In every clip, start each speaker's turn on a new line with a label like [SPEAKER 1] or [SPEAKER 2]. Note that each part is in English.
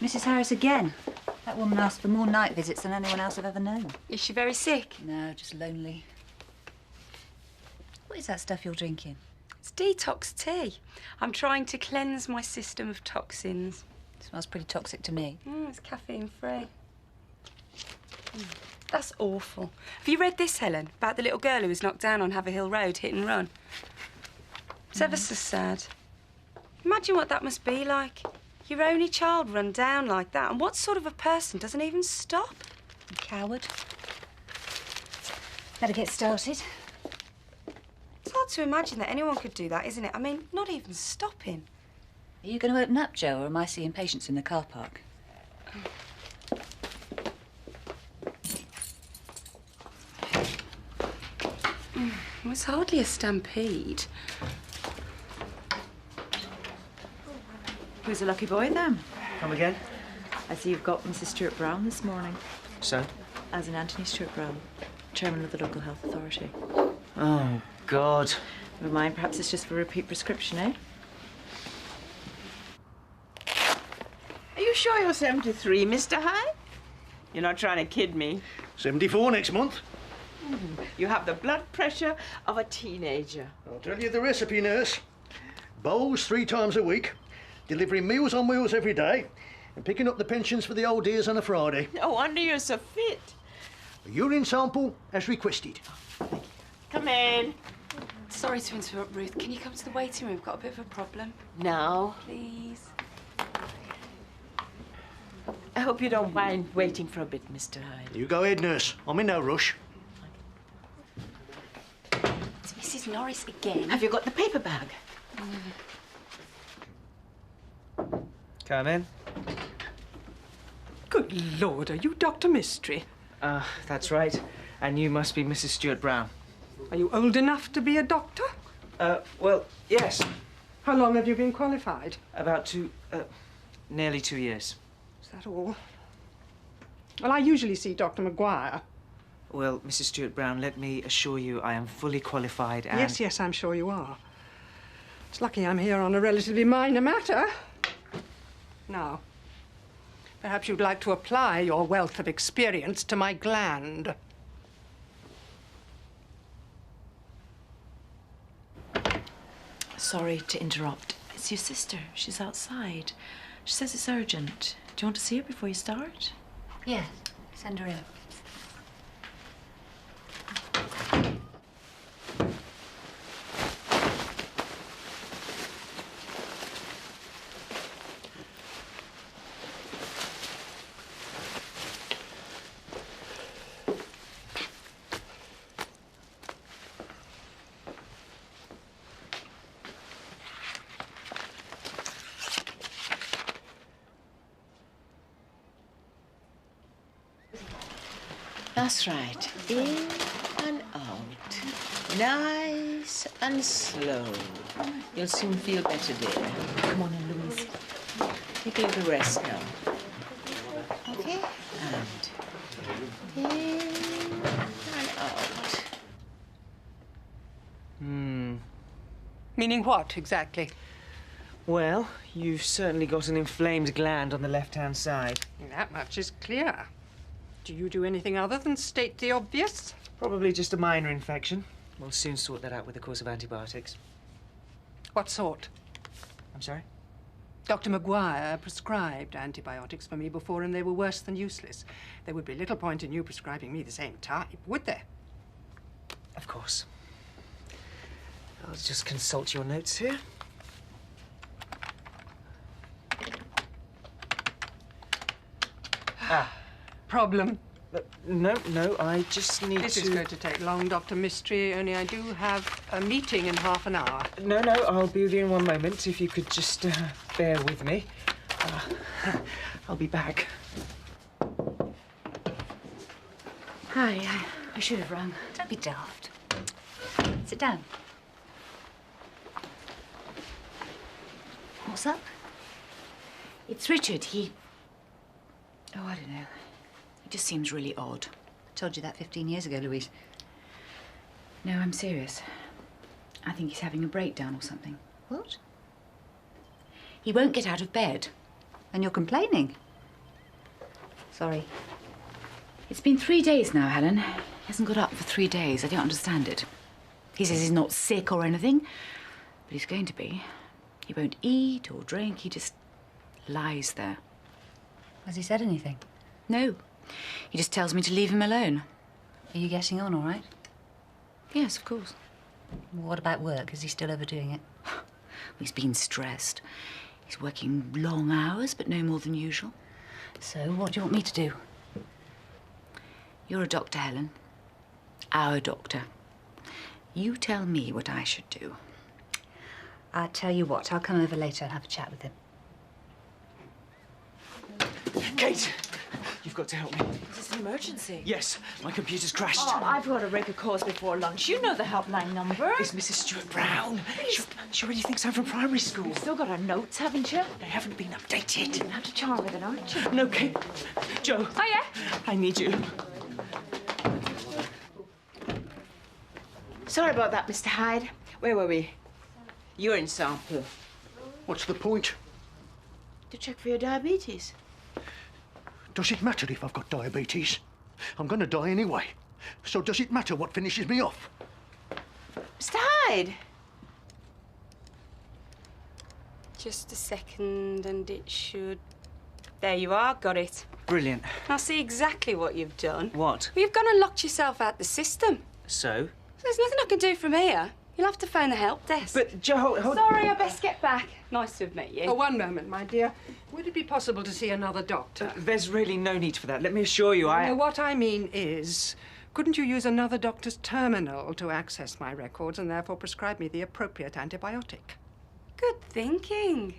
[SPEAKER 1] Mrs. Harris again. That woman asked for more night visits than anyone else I've ever known.
[SPEAKER 2] Is she very sick?
[SPEAKER 1] No, just lonely. What is that stuff you're drinking?
[SPEAKER 2] It's detox tea. I'm trying to cleanse my system of toxins.
[SPEAKER 1] It smells pretty toxic to me.
[SPEAKER 2] It's caffeine-free. That's awful. Have you read this, Helen, about the little girl who was knocked down on Haverhill Road, hit and run? It's ever so sad. Imagine what that must be like. Your only child run down like that, and what sort of a person doesn't even stop?
[SPEAKER 1] A coward. Better get started.
[SPEAKER 2] It's hard to imagine that anyone could do that, isn't it? I mean, not even stopping.
[SPEAKER 1] Are you going to open up, Jo, or am I seeing patients in the car park?
[SPEAKER 2] Well, it's hardly a stampede.
[SPEAKER 3] Who's a lucky boy, then?
[SPEAKER 4] Come again?
[SPEAKER 3] I see you've got Mrs. Stewart Brown this morning.
[SPEAKER 4] So?
[SPEAKER 3] As in Anthony Stewart Brown, chairman of the local health authority.
[SPEAKER 4] Oh, God.
[SPEAKER 3] Never mind, perhaps it's just for repeat prescription, eh?
[SPEAKER 5] Are you sure you're 73, Mr. High? You're not trying to kid me.
[SPEAKER 6] 74 next month.
[SPEAKER 5] You have the blood pressure of a teenager.
[SPEAKER 6] I'll tell you the recipe, nurse. Bowls 3 times a week, delivering Meals on Wheels every day, and picking up the pensions for the old dears on a Friday.
[SPEAKER 5] No wonder you're so fit.
[SPEAKER 6] A urine sample as requested.
[SPEAKER 5] Come in.
[SPEAKER 2] Sorry to interrupt, Ruth. Can you come to the waiting room? We've got a bit of a problem.
[SPEAKER 5] Now,
[SPEAKER 2] Please.
[SPEAKER 5] I hope you don't mind waiting for a bit, Mr. Hyde.
[SPEAKER 6] You go ahead, nurse. I'm in no rush.
[SPEAKER 2] It's Mrs. Norris again.
[SPEAKER 5] Have you got the paper bag?
[SPEAKER 4] Come in.
[SPEAKER 7] Good Lord, are you Dr. Mystery?
[SPEAKER 4] That's right. And you must be Mrs. Stewart Brown.
[SPEAKER 7] Are you old enough to be a doctor?
[SPEAKER 4] Well, yes.
[SPEAKER 7] How long have you been qualified?
[SPEAKER 4] About nearly 2 years.
[SPEAKER 7] Is that all? Well, I usually see Dr. Maguire.
[SPEAKER 4] Well, Mrs. Stewart Brown, let me assure you I am fully qualified and...
[SPEAKER 7] Yes, I'm sure you are. It's lucky I'm here on a relatively minor matter. Now, perhaps you'd like to apply your wealth of experience to my gland.
[SPEAKER 3] Sorry to interrupt. It's your sister. She's outside. She says it's urgent. Do you want to see her before you start?
[SPEAKER 1] Yes. Send her in.
[SPEAKER 5] That's right. In and out. Nice and slow. You'll soon feel better, dear. Come on in, Louise. Take a little rest now. Okay? And in and out.
[SPEAKER 7] Meaning what, exactly?
[SPEAKER 4] Well, you've certainly got an inflamed gland on the left-hand side.
[SPEAKER 7] That much is clear. Do you do anything other than state the obvious?
[SPEAKER 4] Probably just a minor infection. We'll soon sort that out with a course of antibiotics.
[SPEAKER 7] What sort?
[SPEAKER 4] I'm sorry?
[SPEAKER 7] Dr. Maguire prescribed antibiotics for me before, and they were worse than useless. There would be little point in you prescribing me the same type, would there?
[SPEAKER 4] Of course. I'll just consult your notes here.
[SPEAKER 7] Problem?
[SPEAKER 4] No, I just need
[SPEAKER 7] This
[SPEAKER 4] to...
[SPEAKER 7] is going to take long, Dr. Mystery, only I do have a meeting in half an hour.
[SPEAKER 4] No, I'll be with you in 1 moment. If you could just bear with me. I'll be back.
[SPEAKER 1] Hi, I should have rung. Don't be daft. Sit down. What's up?
[SPEAKER 3] It's Richard. Oh, I don't know. He just seems really odd.
[SPEAKER 1] I told you that 15 years ago, Louise.
[SPEAKER 3] No, I'm serious. I think he's having a breakdown or something.
[SPEAKER 1] What?
[SPEAKER 3] He won't get out of bed.
[SPEAKER 1] And you're complaining? Sorry. It's been 3 days now, Helen. He hasn't got up for 3 days. I don't understand it. He says he's not sick or anything, but he's going to be. He won't eat or drink. He just lies there.
[SPEAKER 8] Has he said anything?
[SPEAKER 1] No. He just tells me to leave him alone.
[SPEAKER 8] Are you getting on all right?
[SPEAKER 1] Yes, of course.
[SPEAKER 8] What about work? Is he still overdoing it?
[SPEAKER 1] He's been stressed. He's working long hours, but no more than usual.
[SPEAKER 8] So, what do you want me to do?
[SPEAKER 1] You're a doctor, Helen. Our doctor. You tell me what I should do.
[SPEAKER 8] I'll tell you what, I'll come over later and have a chat with him.
[SPEAKER 4] Kate! You've got to help me.
[SPEAKER 3] Is this an emergency?
[SPEAKER 4] Yes, my computer's crashed.
[SPEAKER 3] Oh, I've got to rig a course before lunch. You know the helpline number.
[SPEAKER 4] It's Mrs. Stewart Brown. She already thinks I'm from primary school.
[SPEAKER 3] You've still got our notes, haven't you?
[SPEAKER 4] They haven't been updated.
[SPEAKER 3] You have to charm with it, aren't you?
[SPEAKER 4] No, Kate. Joe.
[SPEAKER 3] Oh, yeah?
[SPEAKER 4] I need you.
[SPEAKER 5] Sorry about that, Mr. Hyde. Where were we? Urine sample.
[SPEAKER 6] What's the point?
[SPEAKER 5] To check for your diabetes.
[SPEAKER 6] Does it matter if I've got diabetes? I'm going to die anyway. So does it matter what finishes me off?
[SPEAKER 5] Mr. Hyde!
[SPEAKER 2] Just a second and it should... There you are, got it.
[SPEAKER 4] Brilliant.
[SPEAKER 2] I see exactly what you've done.
[SPEAKER 4] What?
[SPEAKER 2] Well, you've gone and locked yourself out the system.
[SPEAKER 4] So?
[SPEAKER 2] There's nothing I can do from here. You'll have to phone the help desk.
[SPEAKER 4] But, Joe, hold...
[SPEAKER 2] Sorry, I best get back. Nice to have met you.
[SPEAKER 7] Oh, one moment, my dear. Would it be possible to see another doctor?
[SPEAKER 4] There's really no need for that. Let me assure you,
[SPEAKER 7] No, what I mean is, couldn't you use another doctor's terminal to access my records and therefore prescribe me the appropriate antibiotic?
[SPEAKER 2] Good thinking.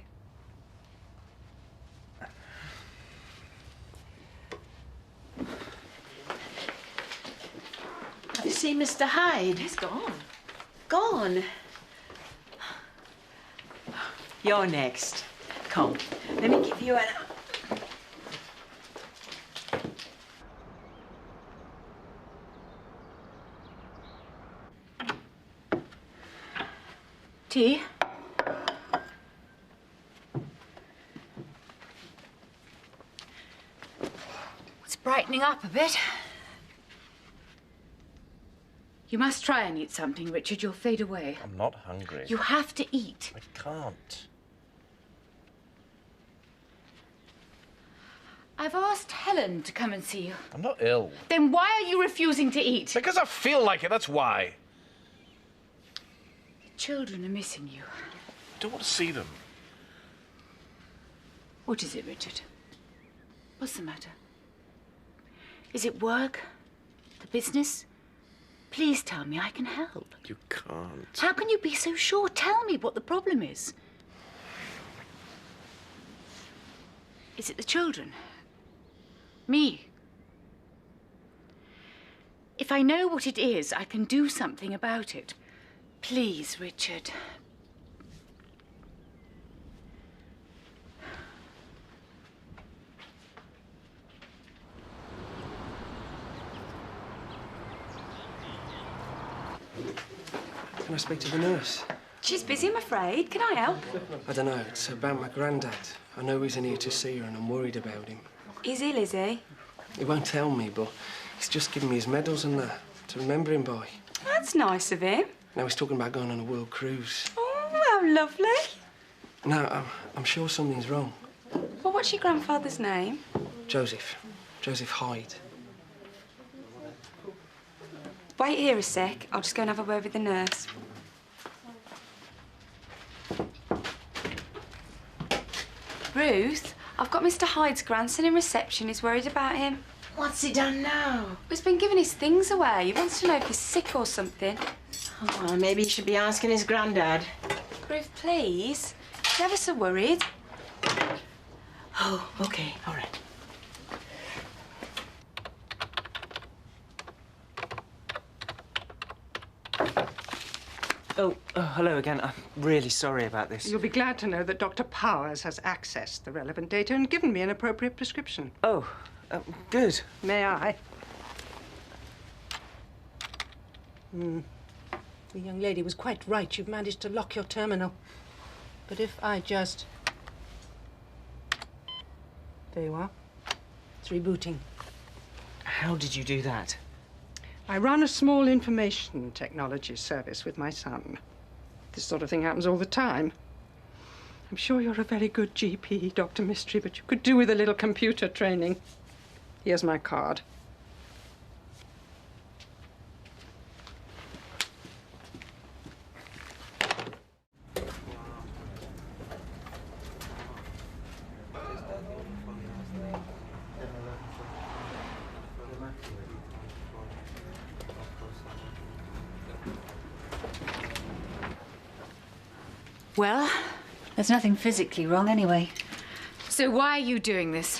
[SPEAKER 5] Have you seen Mr. Hyde?
[SPEAKER 3] He's gone.
[SPEAKER 5] Gone. You're next. Come, let me give you an...
[SPEAKER 1] Tea? It's brightening up a bit. You must try and eat something, Richard. You'll fade away.
[SPEAKER 9] I'm not hungry.
[SPEAKER 1] You have to eat.
[SPEAKER 9] I can't.
[SPEAKER 1] I've asked Helen to come and see you.
[SPEAKER 9] I'm not ill.
[SPEAKER 1] Then why are you refusing to eat?
[SPEAKER 9] Because I feel like it, that's why.
[SPEAKER 1] The children are missing you.
[SPEAKER 9] I don't want to see them.
[SPEAKER 1] What is it, Richard? What's the matter? Is it work? The business? Please tell me, I can help.
[SPEAKER 9] You can't.
[SPEAKER 1] How can you be so sure? Tell me what the problem is. Is it the children? Me? If I know what it is, I can do something about it. Please, Richard.
[SPEAKER 10] Can I speak to the nurse?
[SPEAKER 2] She's busy, I'm afraid. Can I help?
[SPEAKER 10] I don't know. It's about my granddad. I know he's in here to see her and I'm worried about him.
[SPEAKER 2] He's ill, is he?
[SPEAKER 10] He won't tell me, but he's just given me his medals and that to remember him by.
[SPEAKER 2] That's nice of him.
[SPEAKER 10] Now he's talking about going on a world cruise.
[SPEAKER 2] Oh, how lovely.
[SPEAKER 10] Now, I'm sure something's wrong.
[SPEAKER 2] Well, what's your grandfather's name?
[SPEAKER 10] Joseph. Joseph Hyde.
[SPEAKER 2] Wait here a sec. I'll just go and have a word with the nurse. Ruth, I've got Mr. Hyde's grandson in reception. He's worried about him.
[SPEAKER 5] What's he done now?
[SPEAKER 2] He's been giving his things away. He wants to know if he's sick or something.
[SPEAKER 5] Oh, well, maybe he should be asking his granddad.
[SPEAKER 2] Ruth, please. He's ever so worried.
[SPEAKER 5] Oh, okay, all right.
[SPEAKER 4] Oh, hello again. I'm really sorry about this.
[SPEAKER 7] You'll be glad to know that Dr. Powers has accessed the relevant data and given me an appropriate prescription.
[SPEAKER 4] Oh, good.
[SPEAKER 7] May I? The young lady was quite right. You've managed to lock your terminal. But if I just... There you are. It's rebooting.
[SPEAKER 4] How did you do that?
[SPEAKER 7] I run a small information technology service with my son. This sort of thing happens all the time. I'm sure you're a very good GP, Dr. Mystery, but you could do with a little computer training. Here's my card.
[SPEAKER 1] Well,
[SPEAKER 8] There's nothing physically wrong anyway.
[SPEAKER 1] so why are you doing this?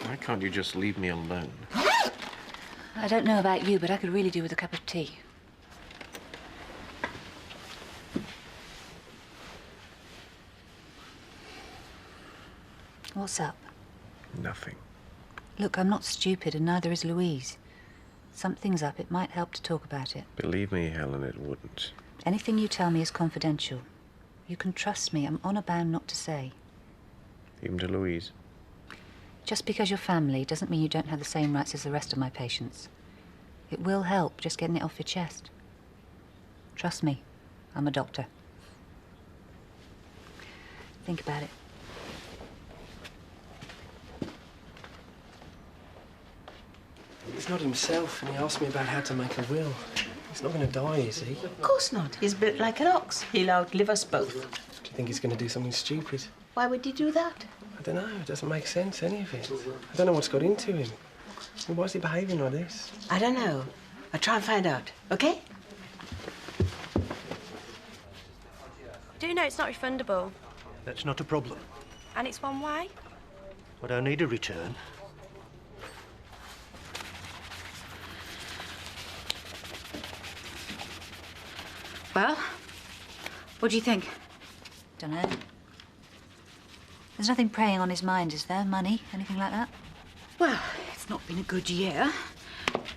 [SPEAKER 9] Why can't you just leave me alone?
[SPEAKER 8] I don't know about you, but I could really do with a cup of tea. What's up?
[SPEAKER 9] Nothing.
[SPEAKER 8] Look, I'm not stupid, and neither is Louise. Something's up. It might help to talk about it.
[SPEAKER 9] Believe me, Helen, it wouldn't.
[SPEAKER 8] Anything you tell me is confidential. You can trust me. I'm honour bound not to say.
[SPEAKER 9] Even to Louise.
[SPEAKER 8] Just because you're family doesn't mean you don't have the same rights as the rest of my patients. It will help just getting it off your chest. Trust me, I'm a doctor. Think about it.
[SPEAKER 10] He's not himself, and he asked me about how to make a will. He's not going to die, is he?
[SPEAKER 5] Of course not. He's built like an ox. He'll outlive us both.
[SPEAKER 10] Do you think he's going to do something stupid?
[SPEAKER 5] Why would he do that?
[SPEAKER 10] I don't know. It doesn't make sense, any of it. I don't know what's got into him. Why is he behaving like this?
[SPEAKER 5] I don't know. I'll try and find out, okay?
[SPEAKER 11] Do you know it's not refundable?
[SPEAKER 6] That's not a problem.
[SPEAKER 11] And it's one way?
[SPEAKER 6] I don't need a return.
[SPEAKER 1] Well, what do you think?
[SPEAKER 8] Dunno. There's nothing preying on his mind, is there? Money? Anything like that?
[SPEAKER 1] Well, it's not been a good year.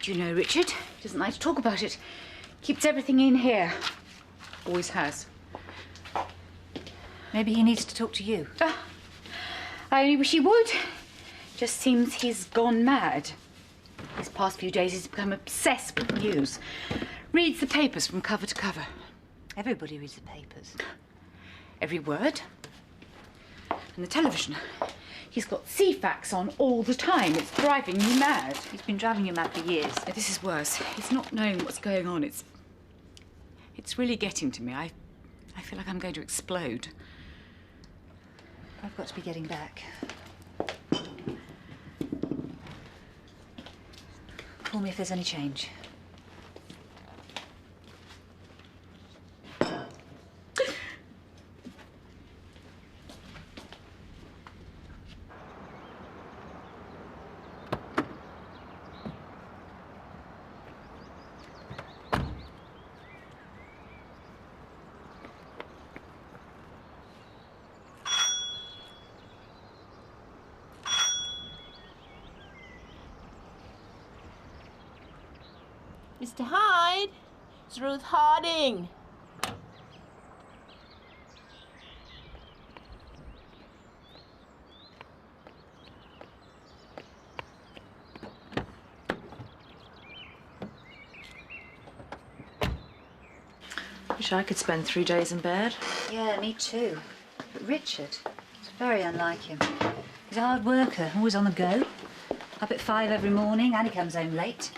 [SPEAKER 1] Do you know Richard? He doesn't like to talk about it. Keeps everything in here. Always has.
[SPEAKER 8] Maybe he needs to talk to you.
[SPEAKER 1] I only wish he would. Just seems he's gone mad. These past few days he's become obsessed with news. Reads the papers from cover to cover.
[SPEAKER 8] Everybody reads the papers.
[SPEAKER 1] Every word. And the television. He's got CFAX on all the time. It's driving me mad.
[SPEAKER 8] He's been driving you mad for years.
[SPEAKER 1] This is worse. He's not knowing what's going on. It's really getting to me. I feel like I'm going to explode.
[SPEAKER 8] I've got to be getting back. Call me if there's any change.
[SPEAKER 12] Mr. Hyde, it's Ruth Harding.
[SPEAKER 3] Wish I could spend 3 days in bed.
[SPEAKER 8] Yeah, me too. But Richard, it's very unlike him. He's a hard worker, always on the go. Up at 5 every morning, and he comes home late.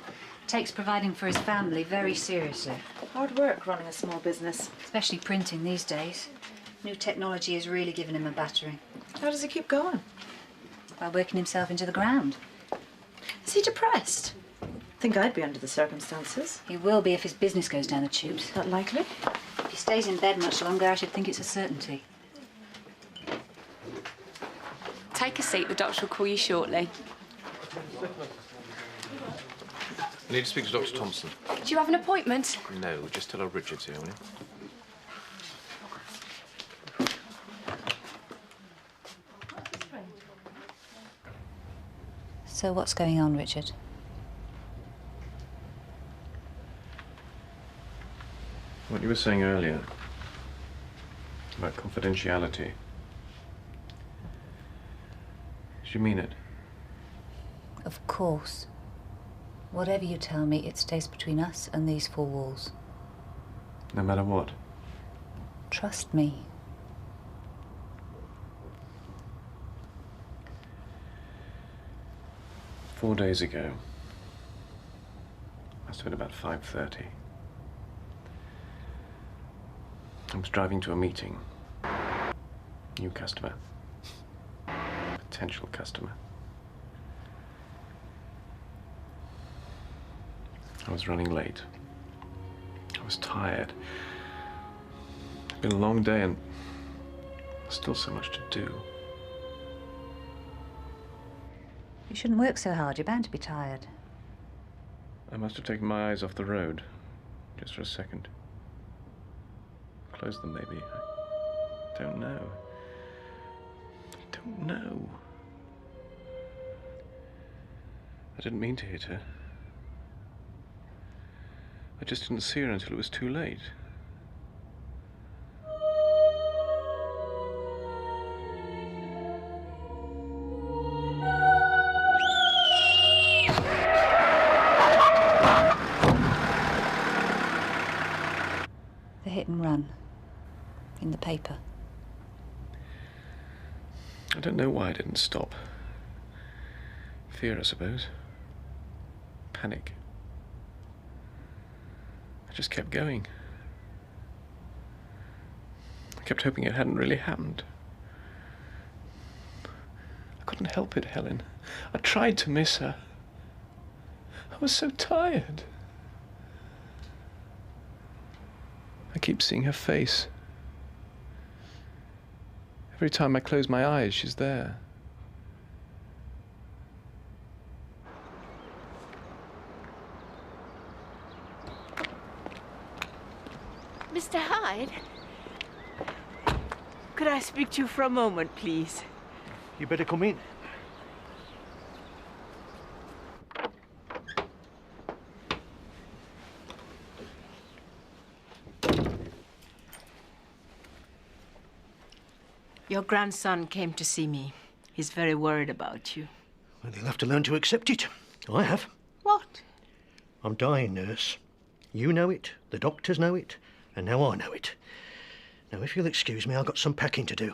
[SPEAKER 8] Takes providing for his family very seriously.
[SPEAKER 3] Hard work running a small business.
[SPEAKER 8] Especially printing these days. New technology has really given him a battering.
[SPEAKER 3] How does he keep going?
[SPEAKER 8] By working himself into the ground.
[SPEAKER 3] Is he depressed? Think I'd be under the circumstances.
[SPEAKER 8] He will be if his business goes down the tubes.
[SPEAKER 3] Not likely.
[SPEAKER 8] If he stays in bed much longer, I should think it's a certainty.
[SPEAKER 2] Take a seat. The doctor will call you shortly.
[SPEAKER 9] I need to speak to Dr. Thompson.
[SPEAKER 2] Do you have an appointment?
[SPEAKER 9] No, just tell her Richard's here, will you?
[SPEAKER 8] So what's going on, Richard?
[SPEAKER 9] What you were saying earlier about confidentiality. Do you mean it?
[SPEAKER 8] Of course. Whatever you tell me, it stays between us and these four walls.
[SPEAKER 9] No matter what?
[SPEAKER 8] Trust me.
[SPEAKER 9] Four days ago, must have been about 5:30. I was driving to a meeting. New customer. Potential customer. I was running late. I was tired. It's been a long day and still so much to do.
[SPEAKER 8] You shouldn't work so hard. You're bound to be tired.
[SPEAKER 9] I must have taken my eyes off the road, just for a second. Closed them, maybe. I don't know. I don't know. I didn't mean to hit her. I just didn't see her until it was too late.
[SPEAKER 8] The hit and run. In the paper.
[SPEAKER 9] I don't know why I didn't stop. Fear, I suppose. Panic. I just kept going. I kept hoping it hadn't really happened. I couldn't help it, Helen. I tried to miss her. I was so tired. I keep seeing her face. Every time I close my eyes, she's there.
[SPEAKER 12] Mr. Hyde? Could I speak to you for a moment, please?
[SPEAKER 6] You better come in.
[SPEAKER 12] Your grandson came to see me. He's very worried about you.
[SPEAKER 6] Well, he'll have to learn to accept it. I have.
[SPEAKER 12] What?
[SPEAKER 6] I'm dying, nurse. You know it, the doctors know it, and now I know it. Now, if you'll excuse me, I've got some packing to do.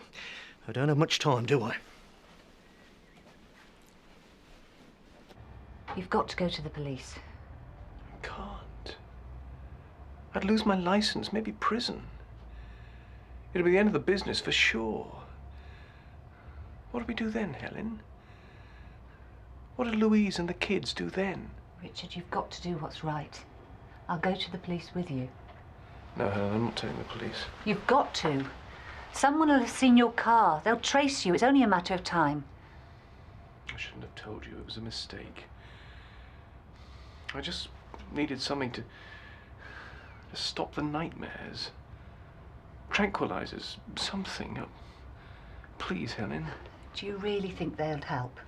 [SPEAKER 6] I don't have much time, do I?
[SPEAKER 8] You've got to go to the police.
[SPEAKER 9] I can't. I'd lose my license, maybe prison. It'll be the end of the business for sure. What do we do then, Helen? What do Louise and the kids do then?
[SPEAKER 8] Richard, you've got to do what's right. I'll go to the police with you.
[SPEAKER 9] No, Helen, I'm not telling the police.
[SPEAKER 8] You've got to. Someone will have seen your car. They'll trace you. It's only a matter of time.
[SPEAKER 9] I shouldn't have told you. It was a mistake. I just needed something to stop the nightmares. Tranquilizers, something. Oh, please, Helen.
[SPEAKER 8] Do you really think they'll help?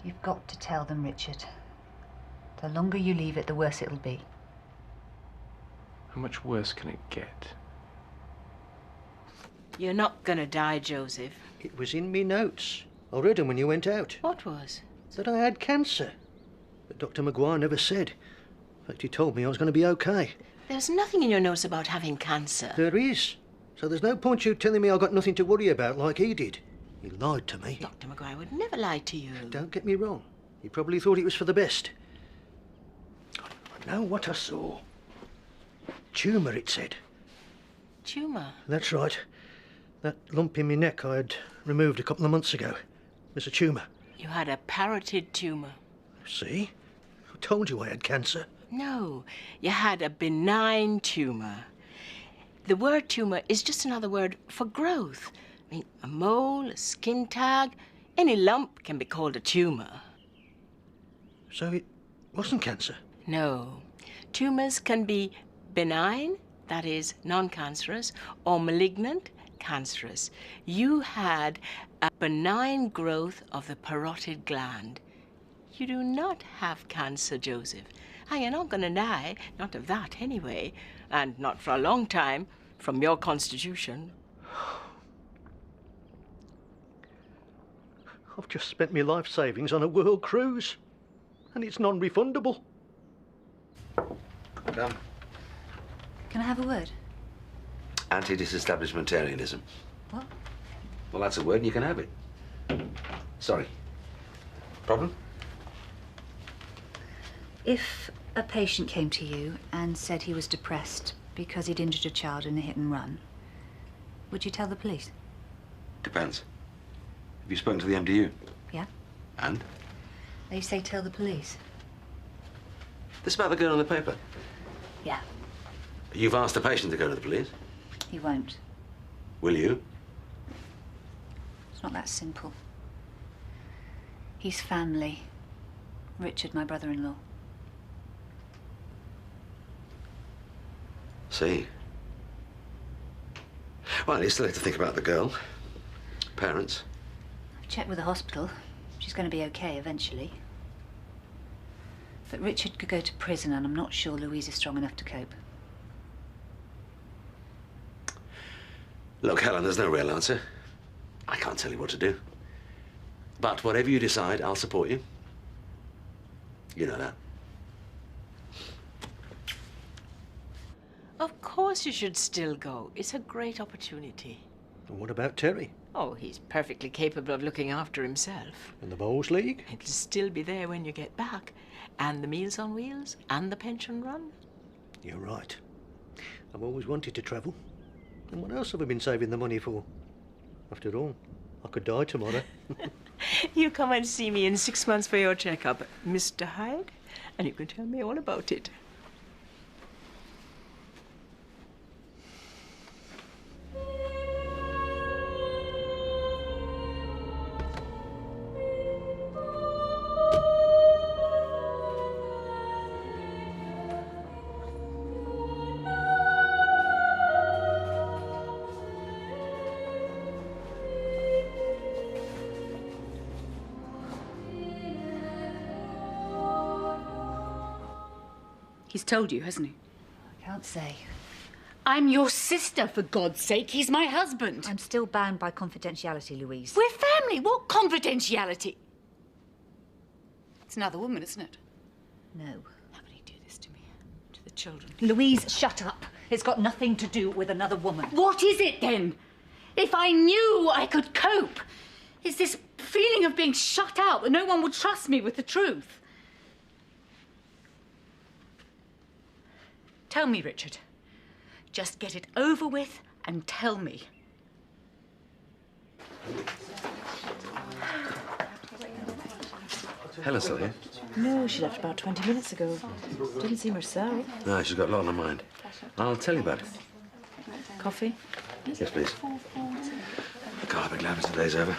[SPEAKER 8] You've got to tell them, Richard. The longer you leave it, the worse it'll be.
[SPEAKER 9] How much worse can it get?
[SPEAKER 12] You're not gonna die, Joseph.
[SPEAKER 6] It was in me notes. I read them when you went out.
[SPEAKER 12] What was?
[SPEAKER 6] That I had cancer. But Dr. Maguire never said. In fact, he told me I was going to be okay.
[SPEAKER 12] There's nothing in your notes about having cancer.
[SPEAKER 6] There is. So there's no point you telling me I've got nothing to worry about like he did. He lied to me.
[SPEAKER 12] Dr. Maguire would never lie to you.
[SPEAKER 6] Don't get me wrong. He probably thought it was for the best. I know what I saw. Tumour, it said.
[SPEAKER 12] Tumour?
[SPEAKER 6] That's right. That lump in my neck I had removed a couple of months ago. There's a tumour.
[SPEAKER 12] You had a parotid tumour.
[SPEAKER 6] See? I told you I had cancer.
[SPEAKER 12] No, you had a benign tumour. The word tumour is just another word for growth. I mean, a mole, a skin tag, any lump can be called a tumour.
[SPEAKER 6] So it wasn't cancer?
[SPEAKER 12] No. Tumours can be benign, that is, non-cancerous, or malignant, cancerous. You had a benign growth of the parotid gland. You do not have cancer, Joseph. And you're not going to die, not of that anyway, and not for a long time, from your constitution.
[SPEAKER 6] I've just spent my life savings on a world cruise, and it's non-refundable.
[SPEAKER 13] Come.
[SPEAKER 8] Can I have a word?
[SPEAKER 13] Anti-disestablishmentarianism.
[SPEAKER 8] What?
[SPEAKER 13] Well, that's a word, and you can have it. Sorry. Problem?
[SPEAKER 8] If a patient came to you and said he was depressed because he'd injured a child in a hit and run, would you tell the police?
[SPEAKER 13] Depends. Have you spoken to the MDU?
[SPEAKER 8] Yeah?
[SPEAKER 13] And?
[SPEAKER 8] They say tell the police.
[SPEAKER 13] This about the girl in the paper?
[SPEAKER 8] Yeah.
[SPEAKER 13] You've asked the patient to go to the police?
[SPEAKER 8] He won't.
[SPEAKER 13] Will you?
[SPEAKER 8] It's not that simple. He's family. Richard, my brother-in-law.
[SPEAKER 13] See. Well, you still have to think about the girl. Parents.
[SPEAKER 8] I've checked with the hospital. She's going to be okay eventually. But Richard could go to prison, and I'm not sure Louise is strong enough to cope.
[SPEAKER 13] Look, Helen, there's no real answer. I can't tell you what to do. But whatever you decide, I'll support you. You know that.
[SPEAKER 12] Of course you should still go. It's a great opportunity.
[SPEAKER 6] And what about Terry?
[SPEAKER 12] Oh, he's perfectly capable of looking after himself.
[SPEAKER 6] And the Bowls League?
[SPEAKER 12] It'll still be there when you get back. And the Meals on Wheels, and the pension run.
[SPEAKER 6] You're right. I've always wanted to travel. And what else have I been saving the money for? After all, I could die tomorrow.
[SPEAKER 12] You come and see me in 6 months for your checkup, Mr. Hyde, and you can tell me all about it.
[SPEAKER 1] He's told you, hasn't he?
[SPEAKER 8] I can't say.
[SPEAKER 1] I'm your sister, for God's sake. He's my husband.
[SPEAKER 8] I'm still bound by confidentiality, Louise.
[SPEAKER 1] We're family. What confidentiality? It's another woman, isn't it?
[SPEAKER 8] No.
[SPEAKER 1] How can he do this to me? To the children?
[SPEAKER 8] Louise, shut up. It's got nothing to do with another woman.
[SPEAKER 1] What is it, then? If I knew I could cope, it's this feeling of being shut out, that no one would trust me with the truth. Tell me, Richard. Just get it over with and tell me.
[SPEAKER 13] Helen's still here?
[SPEAKER 3] No, she left about 20 minutes ago. Didn't seem herself.
[SPEAKER 13] No, she's got a lot on her mind. I'll tell you about it.
[SPEAKER 3] Coffee?
[SPEAKER 13] Yes, please. God, I'll be glad when today's over.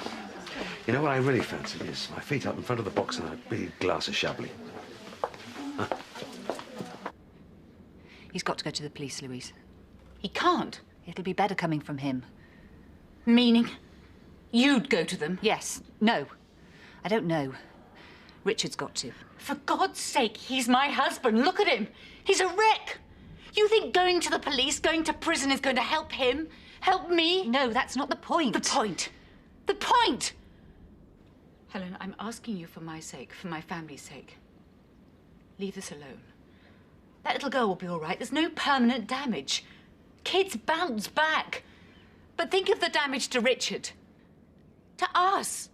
[SPEAKER 13] You know what I really fancy is my feet up in front of the box and a big glass of Chablis. Huh?
[SPEAKER 8] He's got to go to the police, Louise.
[SPEAKER 1] He can't.
[SPEAKER 8] It'll be better coming from him.
[SPEAKER 1] Meaning you'd go to them?
[SPEAKER 8] Yes. No. I don't know. Richard's got to.
[SPEAKER 1] For God's sake, he's my husband. Look at him. He's a wreck. You think going to the police, going to prison is going to help him? Help me?
[SPEAKER 8] No, that's not the point.
[SPEAKER 1] The point. The point! Helen, I'm asking you for my sake, for my family's sake. Leave this alone. That little girl will be all right. There's no permanent damage. Kids bounce back. But think of the damage to Richard. To us.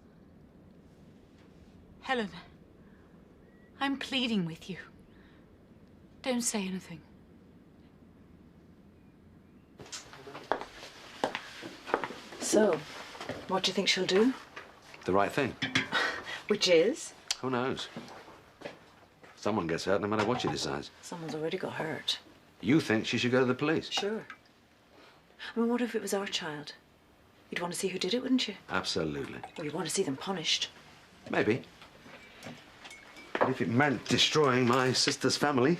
[SPEAKER 1] Helen, I'm pleading with you. Don't say anything.
[SPEAKER 3] So, what do you think she'll do?
[SPEAKER 13] The right thing.
[SPEAKER 3] Which is?
[SPEAKER 13] Who knows? Someone gets hurt no matter what she decides.
[SPEAKER 3] Someone's already got hurt.
[SPEAKER 13] You think she should go to the police?
[SPEAKER 3] Sure. I mean, what if it was our child? You'd want to see who did it, wouldn't you?
[SPEAKER 13] Absolutely.
[SPEAKER 3] Or you'd want to see them punished.
[SPEAKER 13] Maybe. But if it meant destroying my sister's family...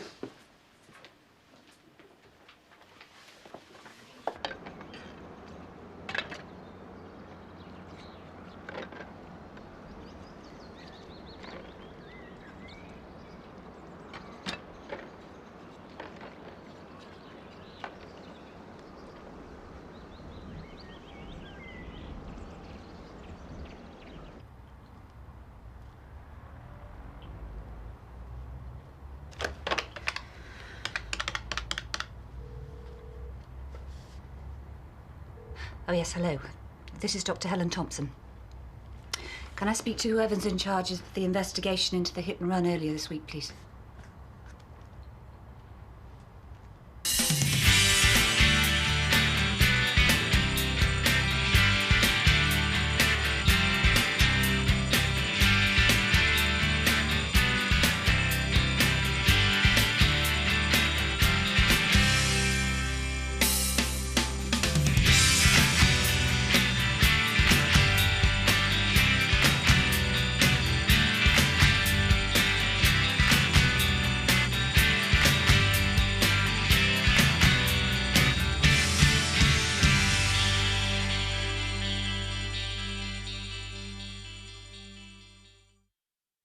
[SPEAKER 8] Oh, yes, hello. This is Dr. Helen Thompson. Can I speak to whoever's in charge of the investigation into the hit and run earlier this week, please?